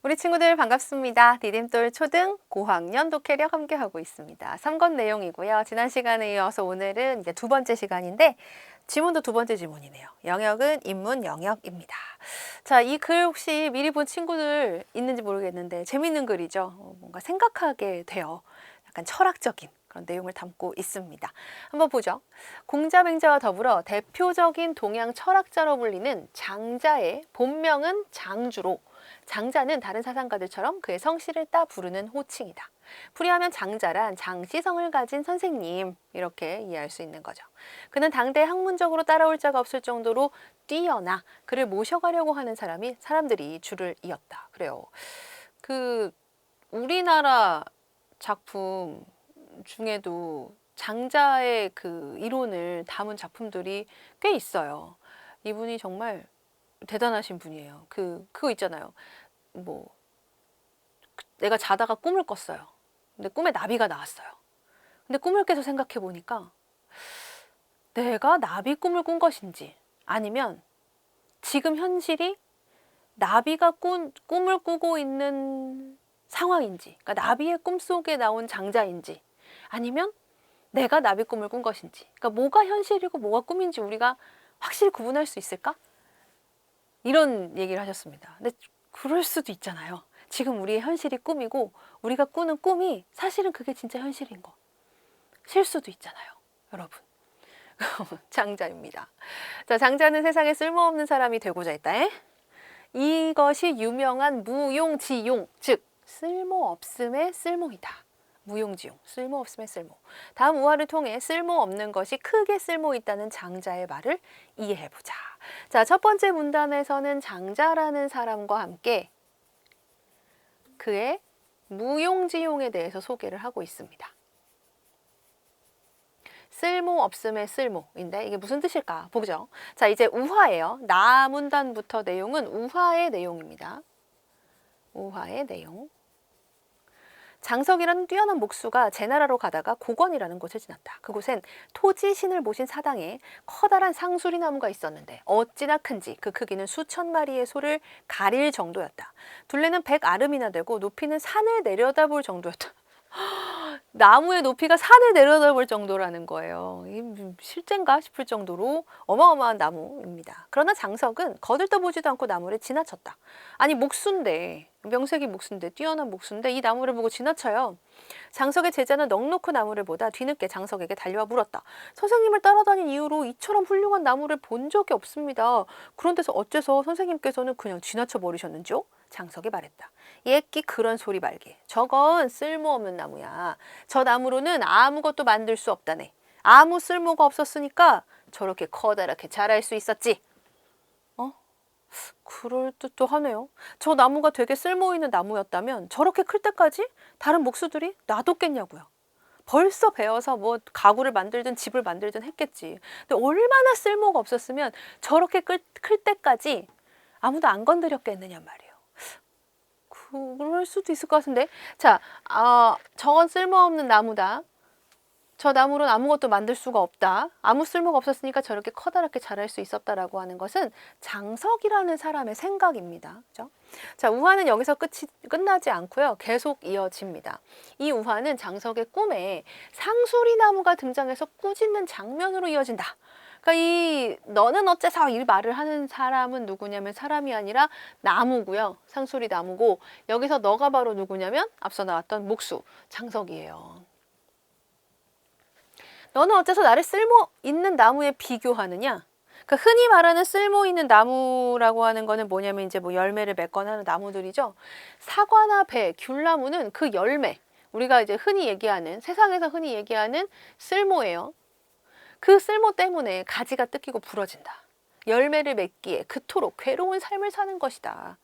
우리 친구들 반갑습니다. 디딤돌 초등 고학년 독해력 함께하고 있습니다. 3권 내용이고요. 지난 시간에 이어서 오늘은 이제 두 번째 시간인데 지문도 두 번째 지문이네요. 영역은 인문 영역입니다. 자, 이 글 혹시 미리 본 친구들 있는지 모르겠는데 재밌는 글이죠. 뭔가 생각하게 돼요. 약간 철학적인 그런 내용을 담고 있습니다. 한번 보죠. 공자맹자와 더불어 대표적인 동양 철학자로 불리는 장자의 본명은 장주로, 장자는 다른 사상가들처럼 그의 성씨를 따 부르는 호칭이다. 풀이하면 장자란 장씨성을 가진 선생님, 이렇게 이해할 수 있는 거죠. 그는 당대 학문적으로 따라올 자가 없을 정도로 뛰어나 그를 모셔가려고 하는 사람들이 줄을 이었다. 그래요. 우리나라 작품 중에도 장자의 그 이론을 담은 작품들이 꽤 있어요. 이분이 정말 대단하신 분이에요. 그거 있잖아요. 내가 자다가 꿈을 꿨어요. 근데 꿈에 나비가 나왔어요. 근데 꿈을 깨서 생각해 보니까 내가 나비 꿈을 꾼 것인지 아니면 지금 현실이 나비가 꿈을 꾸고 있는 상황인지, 그러니까 나비의 꿈속에 나온 장자인지 아니면 내가 나비 꿈을 꾼 것인지, 그러니까 뭐가 현실이고 뭐가 꿈인지 우리가 확실히 구분할 수 있을까? 이런 얘기를 하셨습니다. 근데 그럴 수도 있잖아요. 지금 우리의 현실이 꿈이고 우리가 꾸는 꿈이 사실은 그게 진짜 현실인 거. 실수도 있잖아요, 여러분. 장자입니다. 자, 장자는 세상에 쓸모없는 사람이 되고자 했다. 이것이 유명한 무용지용, 즉 쓸모없음의 쓸모이다. 무용지용, 쓸모없음의 쓸모. 다음 우화를 통해 쓸모없는 것이 크게 쓸모있다는 장자의 말을 이해해보자. 자, 첫 번째 문단에서는 장자라는 사람과 함께 그의 무용지용에 대해서 소개를 하고 있습니다. 쓸모없음의 쓸모인데 이게 무슨 뜻일까 보죠. 자, 이제 우화예요. 나문단부터 내용은 우화의 내용입니다. 우화의 내용. 장석이라는 뛰어난 목수가 제나라로 가다가 고건이라는 곳을 지났다. 그곳엔 토지신을 모신 사당에 커다란 상수리 나무가 있었는데 어찌나 큰지 그 크기는 수천 마리의 소를 가릴 정도였다. 둘레는 100아름이나 되고 높이는 산을 내려다볼 정도였다. 나무의 높이가 산을 내려다볼 정도라는 거예요. 이게 실제인가 싶을 정도로 어마어마한 나무입니다. 그러나 장석은 거들떠보지도 않고 나무를 지나쳤다. 아니 목수인데, 명색이 목수인데, 뛰어난 목수인데 이 나무를 보고 지나쳐요. 장석의 제자는 넉넉히 나무를 보다 뒤늦게 장석에게 달려와 물었다. 선생님을 따라다닌 이후로 이처럼 훌륭한 나무를 본 적이 없습니다. 그런데서 어째서 선생님께서는 그냥 지나쳐 버리셨는지요? 장석이 말했다. 예끼 그런 소리 말게. 저건 쓸모없는 나무야. 저 나무로는 아무것도 만들 수 없다네. 아무 쓸모가 없었으니까 저렇게 커다랗게 자랄 수 있었지. 그럴듯도 하네요. 저 나무가 되게 쓸모있는 나무였다면 저렇게 클 때까지 다른 목수들이 놔뒀겠냐고요. 벌써 베어서 뭐 가구를 만들든 집을 만들든 했겠지. 근데 얼마나 쓸모가 없었으면 저렇게 클 때까지 아무도 안 건드렸겠느냐 말이에요. 그럴 수도 있을 것 같은데. 자, 저건 쓸모없는 나무다. 저 나무로는 아무것도 만들 수가 없다. 아무 쓸모가 없었으니까 저렇게 커다랗게 자랄 수 있었다라고 하는 것은 장석이라는 사람의 생각입니다. 그죠? 자, 우화는 여기서 끝나지 않고요. 계속 이어집니다. 이 우화는 장석의 꿈에 상수리 나무가 등장해서 꾸짖는 장면으로 이어진다. 그러니까 너는 어째서 이 말을 하는 사람은 누구냐면 사람이 아니라 나무고요. 상수리 나무고 여기서 너가 바로 누구냐면 앞서 나왔던 목수 장석이에요. 너는 어째서 나를 쓸모 있는 나무에 비교하느냐? 그러니까 흔히 말하는 쓸모 있는 나무라고 하는 거는 뭐냐면 이제 뭐 열매를 맺거나 하는 나무들이죠. 사과나 배, 귤나무는 그 열매, 우리가 이제 흔히 얘기하는 세상에서 흔히 얘기하는 쓸모예요. 그 쓸모 때문에 가지가 뜯기고 부러진다. 열매를 맺기에 그토록 괴로운 삶을 사는 것이다.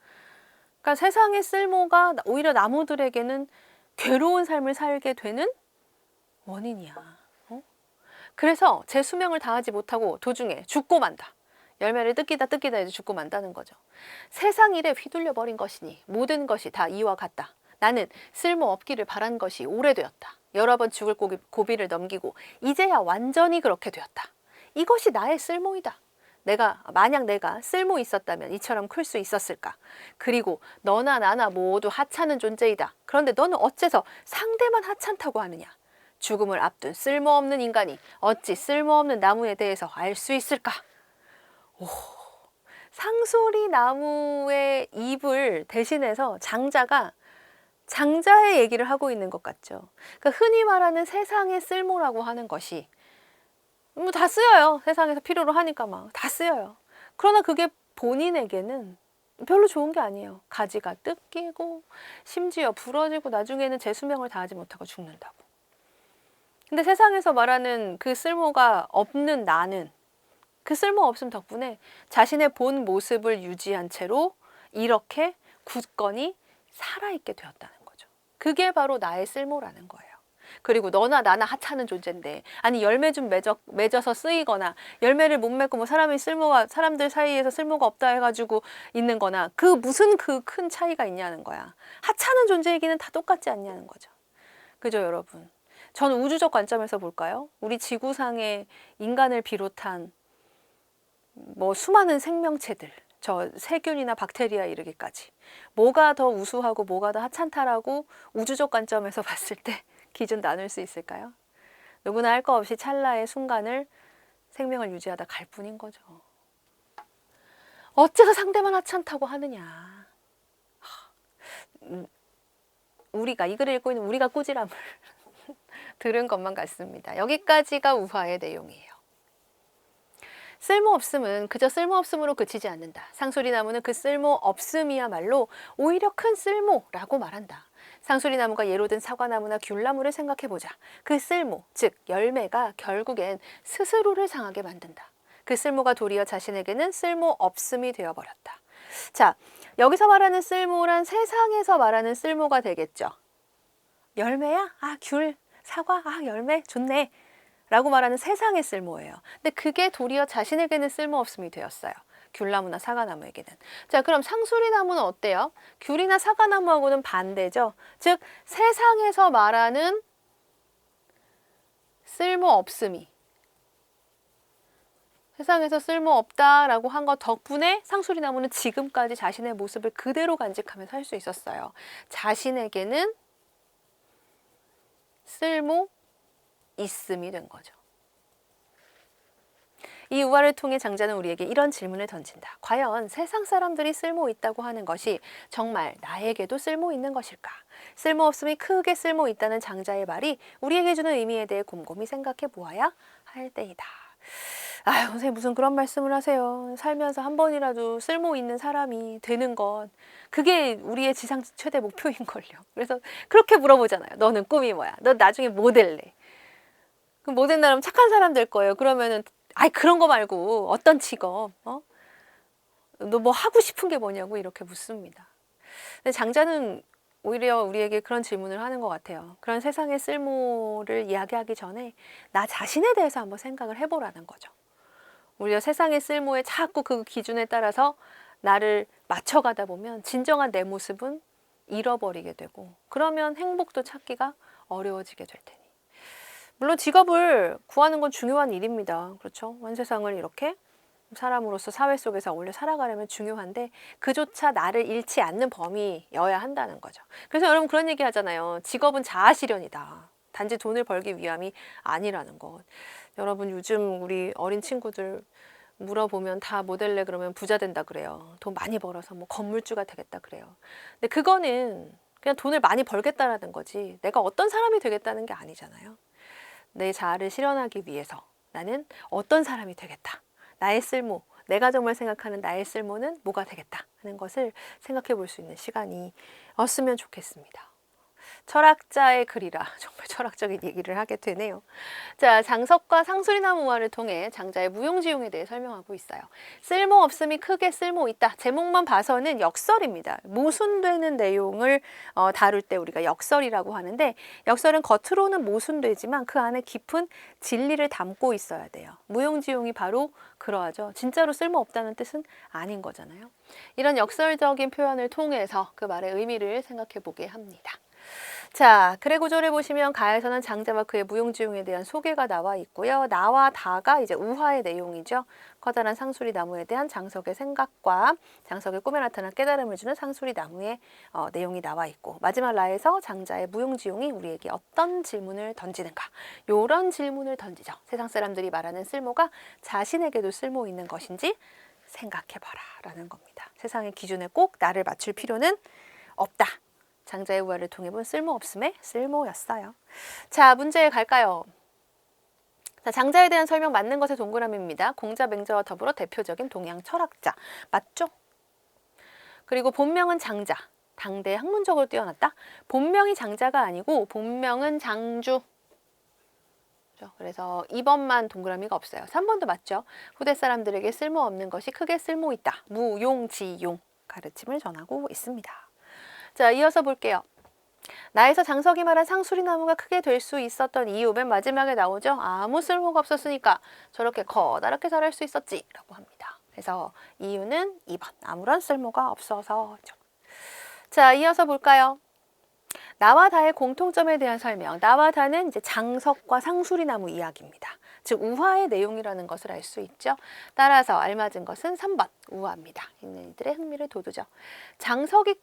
그러니까 세상의 쓸모가 오히려 나무들에게는 괴로운 삶을 살게 되는 원인이야. 그래서 제 수명을 다하지 못하고 도중에 죽고 만다. 열매를 뜯기다 이제 죽고 만다는 거죠. 세상 일에 휘둘려 버린 것이니 모든 것이 다 이와 같다. 나는 쓸모없기를 바란 것이 오래되었다. 여러 번 죽을 고비를 넘기고 이제야 완전히 그렇게 되었다. 이것이 나의 쓸모이다. 만약 내가 쓸모 있었다면 이처럼 클 수 있었을까? 그리고 너나 나나 모두 하찮은 존재이다. 그런데 너는 어째서 상대만 하찮다고 하느냐? 죽음을 앞둔 쓸모없는 인간이 어찌 쓸모없는 나무에 대해서 알 수 있을까? 오, 상수리 나무의 잎을 대신해서 장자의 얘기를 하고 있는 것 같죠. 그러니까 흔히 말하는 세상의 쓸모라고 하는 것이 뭐 다 쓰여요. 세상에서 필요로 하니까 막 다 쓰여요. 그러나 그게 본인에게는 별로 좋은 게 아니에요. 가지가 뜯기고 심지어 부러지고 나중에는 제 수명을 다하지 못하고 죽는다고. 근데 세상에서 말하는 그 쓸모가 없는 나는 그 쓸모 없음 덕분에 자신의 본 모습을 유지한 채로 이렇게 굳건히 살아있게 되었다는 거죠. 그게 바로 나의 쓸모라는 거예요. 그리고 너나 나나 하찮은 존재인데, 아니 열매 좀 맺어서 쓰이거나 열매를 못 맺고 뭐 사람들 사이에서 쓸모가 없다 해가지고 있는 거나 무슨 그 큰 차이가 있냐는 거야. 하찮은 존재이기는 다 똑같지 않냐는 거죠. 그죠, 여러분? 저는 우주적 관점에서 볼까요? 우리 지구상의 인간을 비롯한 뭐 수많은 생명체들, 저 세균이나 박테리아 이르기까지 뭐가 더 우수하고 뭐가 더 하찮다라고 우주적 관점에서 봤을 때 기준 나눌 수 있을까요? 누구나 할 거 없이 찰나의 순간을 생명을 유지하다 갈 뿐인 거죠. 어째서 상대만 하찮다고 하느냐. 우리가 이 글을 읽고 있는 우리가 꾸지람을 들은 것만 같습니다. 여기까지가 우화의 내용이에요. 쓸모없음은 그저 쓸모없음으로 그치지 않는다. 상수리나무는 그 쓸모없음이야말로 오히려 큰 쓸모라고 말한다. 상수리나무가 예로 든 사과나무나 귤나무를 생각해보자. 그 쓸모, 즉 열매가 결국엔 스스로를 상하게 만든다. 그 쓸모가 도리어 자신에게는 쓸모없음이 되어버렸다. 자, 여기서 말하는 쓸모란 세상에서 말하는 쓸모가 되겠죠. 열매야? 아, 귤, 사과, 아, 열매, 좋네. 라고 말하는 세상의 쓸모예요. 근데 그게 도리어 자신에게는 쓸모없음이 되었어요. 귤나무나 사과나무에게는. 자, 그럼 상수리나무는 어때요? 귤이나 사과나무하고는 반대죠. 즉 세상에서 말하는 쓸모없음이, 세상에서 쓸모없다라고 한 것 덕분에 상수리나무는 지금까지 자신의 모습을 그대로 간직하며 살 수 있었어요. 자신에게는 쓸모 있음이 된 거죠. 이 우화를 통해 장자는 우리에게 이런 질문을 던진다. 과연 세상 사람들이 쓸모 있다고 하는 것이 정말 나에게도 쓸모 있는 것일까? 쓸모없음이 크게 쓸모 있다는 장자의 말이 우리에게 주는 의미에 대해 곰곰이 생각해 보아야 할 때이다. 아유, 선생님 무슨 그런 말씀을 하세요. 살면서 한 번이라도 쓸모 있는 사람이 되는 것, 그게 우리의 지상 최대 목표인걸요. 그래서 그렇게 물어보잖아요. 너는 꿈이 뭐야? 너 나중에 뭐 될래? 그 모든 나름 착한 사람 될 거예요. 그러면은 아이 그런 거 말고 어떤 직업, 너 뭐 하고 싶은 게 뭐냐고 이렇게 묻습니다. 근데 장자는 오히려 우리에게 그런 질문을 하는 것 같아요. 그런 세상의 쓸모를 이야기하기 전에 나 자신에 대해서 한번 생각을 해보라는 거죠. 우리가 세상의 쓸모에 자꾸 그 기준에 따라서 나를 맞춰가다 보면 진정한 내 모습은 잃어버리게 되고, 그러면 행복도 찾기가 어려워지게 될 테니. 물론 직업을 구하는 건 중요한 일입니다. 그렇죠? 온 세상을 이렇게 사람으로서 사회 속에서 어울려 살아가려면 중요한데 그조차 나를 잃지 않는 범위여야 한다는 거죠. 그래서 여러분 그런 얘기 하잖아요. 직업은 자아실현이다. 단지 돈을 벌기 위함이 아니라는 것. 여러분 요즘 우리 어린 친구들 물어보면 다 모델래 그러면 부자 된다 그래요. 돈 많이 벌어서 뭐 건물주가 되겠다 그래요. 근데 그거는 그냥 돈을 많이 벌겠다라는 거지 내가 어떤 사람이 되겠다는 게 아니잖아요. 내 자아를 실현하기 위해서 나는 어떤 사람이 되겠다. 나의 쓸모, 내가 정말 생각하는 나의 쓸모는 뭐가 되겠다 하는 것을 생각해 볼 수 있는 시간이었으면 좋겠습니다. 철학자의 글이라 정말 철학적인 얘기를 하게 되네요. 자, 장석과 상수리나무 우화를 통해 장자의 무용지용에 대해 설명하고 있어요. 쓸모없음이 크게 쓸모있다. 제목만 봐서는 역설입니다. 모순되는 내용을 다룰 때 우리가 역설이라고 하는데, 역설은 겉으로는 모순되지만 그 안에 깊은 진리를 담고 있어야 돼요. 무용지용이 바로 그러하죠. 진짜로 쓸모없다는 뜻은 아닌 거잖아요. 이런 역설적인 표현을 통해서 그 말의 의미를 생각해 보게 합니다. 자, 글의 구조를 보시면 가에서는 장자와 그의 무용지용에 대한 소개가 나와 있고요. 나와 다가 이제 우화의 내용이죠. 커다란 상수리 나무에 대한 장석의 생각과 장석의 꿈에 나타난 깨달음을 주는 상수리 나무의 내용이 나와 있고, 마지막 라에서 장자의 무용지용이 우리에게 어떤 질문을 던지는가, 요런 질문을 던지죠. 세상 사람들이 말하는 쓸모가 자신에게도 쓸모 있는 것인지 생각해봐라 라는 겁니다. 세상의 기준에 꼭 나를 맞출 필요는 없다. 장자의 우화를 통해 본 쓸모없음의 쓸모였어요. 자, 문제 갈까요? 자, 장자에 대한 설명 맞는 것의 동그라미입니다. 공자, 맹자와 더불어 대표적인 동양 철학자. 맞죠? 그리고 본명은 장자. 당대에 학문적으로 뛰어났다. 본명이 장자가 아니고 본명은 장주. 그래서 2번만 동그라미가 없어요. 3번도 맞죠? 후대 사람들에게 쓸모없는 것이 크게 쓸모있다. 무용지용 가르침을 전하고 있습니다. 자, 이어서 볼게요. 나에서 장석이 말한 상수리 나무가 크게 될 수 있었던 이유, 맨 마지막에 나오죠. 아무 쓸모가 없었으니까 저렇게 커다랗게 자랄 수 있었지 라고 합니다. 그래서 이유는 2번, 아무런 쓸모가 없어서죠. 자, 이어서 볼까요? 나와 다의 공통점에 대한 설명. 나와 다는 이제 장석과 상수리 나무 이야기입니다. 즉 우화의 내용이라는 것을 알 수 있죠. 따라서 알맞은 것은 3번 우화입니다. 있는 이들의 흥미를 돋우죠. 장석이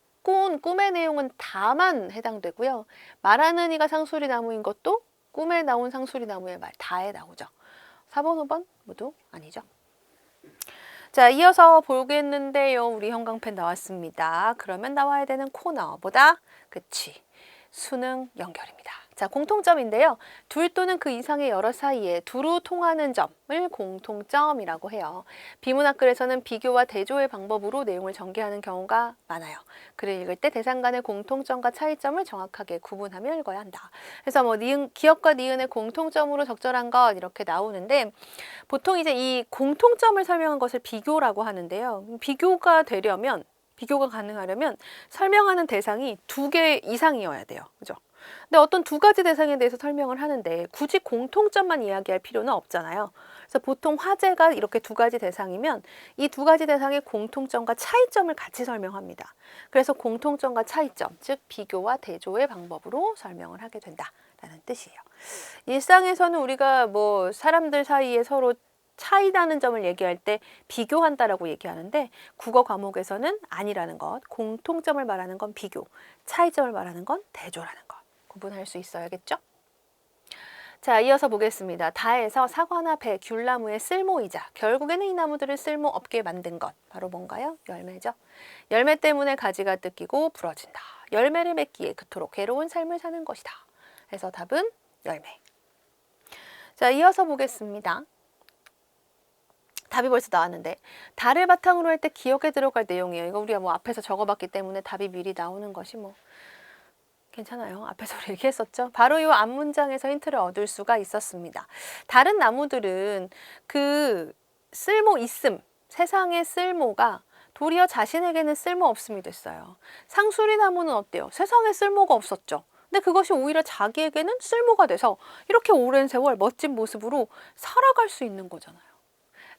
꿈의 내용은 다만 해당되고요. 말하는 이가 상수리 나무인 것도 꿈에 나온 상수리 나무의 말 다에 나오죠. 4번, 5번 모두 아니죠. 자, 이어서 보겠는데요. 우리 형광펜 나왔습니다. 그러면 나와야 되는 코너보다 그치, 수능 연결입니다. 자, 공통점인데요. 둘 또는 그 이상의 여러 사이에 두루 통하는 점을 공통점이라고 해요. 비문학글에서는 비교와 대조의 방법으로 내용을 전개하는 경우가 많아요. 글을 읽을 때 대상 간의 공통점과 차이점을 정확하게 구분하며 읽어야 한다. 그래서 뭐 기업과 니은의 공통점으로 적절한 것 이렇게 나오는데, 보통 이제 이 공통점을 설명한 것을 비교라고 하는데요. 비교가 가능하려면 설명하는 대상이 2개 이상이어야 돼요. 그죠? 근데 어떤 2가지 대상에 대해서 설명을 하는데 굳이 공통점만 이야기할 필요는 없잖아요. 그래서 보통 화제가 이렇게 2가지 대상이면 이 2가지 대상의 공통점과 차이점을 같이 설명합니다. 그래서 공통점과 차이점, 즉 비교와 대조의 방법으로 설명을 하게 된다라는 뜻이에요. 일상에서는 우리가 뭐 사람들 사이에 서로 차이 나는 점을 얘기할 때 비교한다라고 얘기하는데, 국어 과목에서는 아니라는 것, 공통점을 말하는 건 비교, 차이점을 말하는 건 대조라는 것 구분할 수 있어야겠죠? 자, 이어서 보겠습니다. 다에서 사과나 배, 귤나무의 쓸모이자 결국에는 이 나무들을 쓸모없게 만든 것, 바로 뭔가요? 열매죠. 열매 때문에 가지가 뜯기고 부러진다. 열매를 맺기에 그토록 괴로운 삶을 사는 것이다. 그래서 답은 열매. 자, 이어서 보겠습니다. 답이 벌써 나왔는데, 달을 바탕으로 할 때 기억에 들어갈 내용이에요. 이거 우리가 뭐 앞에서 적어봤기 때문에 답이 미리 나오는 것이 뭐 괜찮아요. 앞에서 우리 얘기했었죠. 바로 이 앞문장에서 힌트를 얻을 수가 있었습니다. 다른 나무들은 그 쓸모 있음, 세상의 쓸모가 도리어 자신에게는 쓸모 없음이 됐어요. 상수리 나무는 어때요? 세상에 쓸모가 없었죠. 근데 그것이 오히려 자기에게는 쓸모가 돼서 이렇게 오랜 세월 멋진 모습으로 살아갈 수 있는 거잖아요.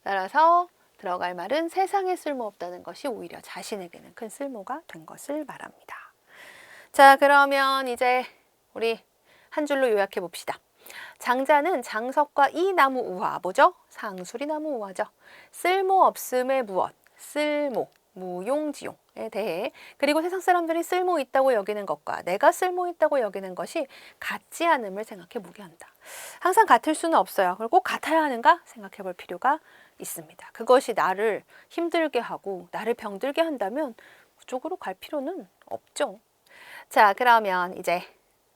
따라서 들어갈 말은 세상에 쓸모없다는 것이 오히려 자신에게는 큰 쓸모가 된 것을 말합니다. 자, 그러면 이제 우리 한 줄로 요약해 봅시다. 장자는 장석과 이 나무 우화, 뭐죠? 상수리 나무 우화죠. 쓸모없음의 무엇, 쓸모, 무용지용에 대해, 그리고 세상 사람들이 쓸모 있다고 여기는 것과 내가 쓸모 있다고 여기는 것이 같지 않음을 생각해 보게 한다. 항상 같을 수는 없어요. 그걸 꼭 같아야 하는가 생각해 볼 필요가 있습니다. 그것이 나를 힘들게 하고 나를 병들게 한다면 그쪽으로 갈 필요는 없죠. 자, 그러면 이제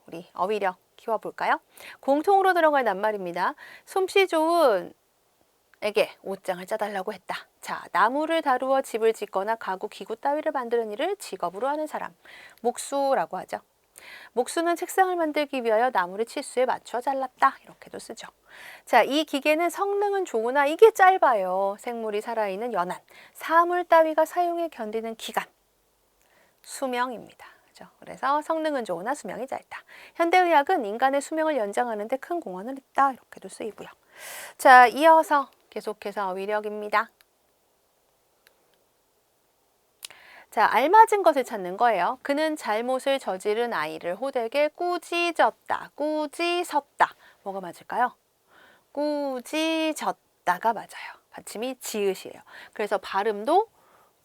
우리 어휘력 키워볼까요? 공통으로 들어갈 낱말입니다. 솜씨 좋은 에게 옷장을 짜달라고 했다. 자, 나무를 다루어 집을 짓거나 가구, 기구 따위를 만드는 일을 직업으로 하는 사람, 목수라고 하죠. 목수는 책상을 만들기 위하여 나무를 치수에 맞춰 잘랐다. 이렇게도 쓰죠. 자, 이 기계는 성능은 좋으나 이게 짧아요. 생물이 살아있는 연한, 사물 따위가 사용에 견디는 기간, 수명입니다. 그죠? 그래서 성능은 좋으나 수명이 짧다. 현대의학은 인간의 수명을 연장하는 데 큰 공헌을 했다. 이렇게도 쓰이고요. 자, 이어서 계속해서 어휘력입니다. 자, 알맞은 것을 찾는 거예요. 그는 잘못을 저지른 아이를 호되게 꾸짖었다. 꾸짖었다. 뭐가 맞을까요? 꾸짖었다가 맞아요. 받침이 지읒이에요. 그래서 발음도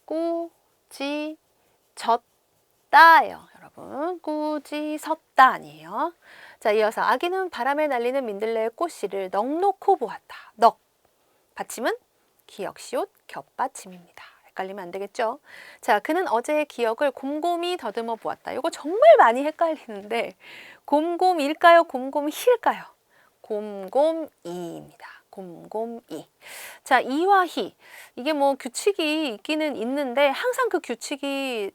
꾸짖었다예요. 여러분, 꾸짖었다 아니에요. 자, 이어서 아기는 바람에 날리는 민들레의 꽃씨를 넋놓고 보았다. 넋. 받침은 기역, 시옷, 겹받침입니다. 헷갈리면 안 되겠죠? 자, 그는 어제의 기억을 곰곰이 더듬어 보았다. 이거 정말 많이 헷갈리는데 곰곰일까요? 곰곰희일까요? 곰곰이입니다. 곰곰이. 자, 이와 희. 이게 뭐 규칙이 있기는 있는데 항상 그 규칙이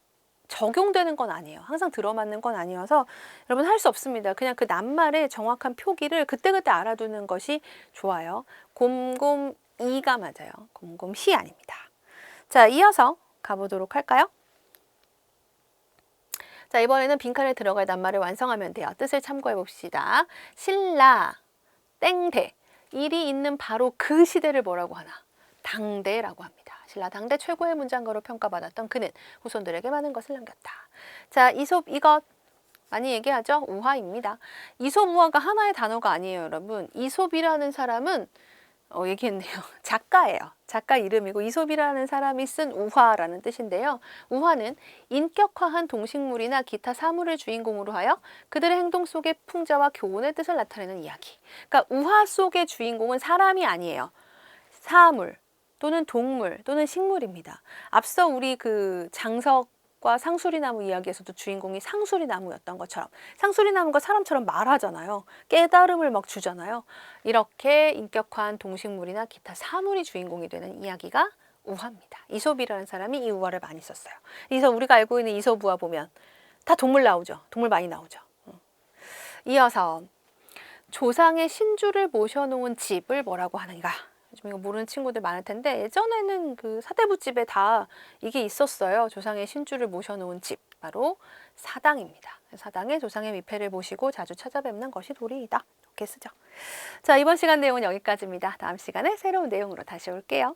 적용되는 건 아니에요. 항상 들어맞는 건 아니어서 여러분 할 수 없습니다. 그냥 그 낱말의 정확한 표기를 그때그때 알아두는 것이 좋아요. 곰곰이가 맞아요. 곰곰희 아닙니다. 자, 이어서 가보도록 할까요? 자, 이번에는 빈칸에 들어갈 낱말을 완성하면 돼요. 뜻을 참고해 봅시다. 신라, 땡대. 일이 있는 바로 그 시대를 뭐라고 하나? 당대라고 합니다. 신라 당대 최고의 문장가로 평가받았던 그는 후손들에게 많은 것을 남겼다. 자, 이솝 이것 많이 얘기하죠? 우화입니다. 이솝 우화가 하나의 단어가 아니에요, 여러분. 이솝이라는 사람은 얘기했네요. 작가예요. 작가 이름이고 이솝이라는 사람이 쓴 우화라는 뜻인데요. 우화는 인격화한 동식물이나 기타 사물을 주인공으로 하여 그들의 행동 속의 풍자와 교훈의 뜻을 나타내는 이야기. 그러니까 우화 속의 주인공은 사람이 아니에요. 사물 또는 동물 또는 식물입니다. 앞서 우리 그 장석과 상수리나무 이야기에서도 주인공이 상수리나무였던 것처럼 상수리나무가 사람처럼 말하잖아요. 깨달음을 막 주잖아요. 이렇게 인격화한 동식물이나 기타 사물이 주인공이 되는 이야기가 우화입니다. 이솝이라는 사람이 이 우화를 많이 썼어요. 그래서 우리가 알고 있는 이솝 우화 보면 다 동물 나오죠. 동물 많이 나오죠. 이어서 조상의 신주를 모셔놓은 집을 뭐라고 하는가? 요즘 이거 모르는 친구들 많을 텐데 예전에는 그 사대부집에 다 이게 있었어요. 조상의 신주를 모셔놓은 집, 바로 사당입니다. 사당에 조상의 미패를 모시고 자주 찾아뵙는 것이 도리이다. 이렇게 쓰죠. 자, 이번 시간 내용은 여기까지입니다. 다음 시간에 새로운 내용으로 다시 올게요.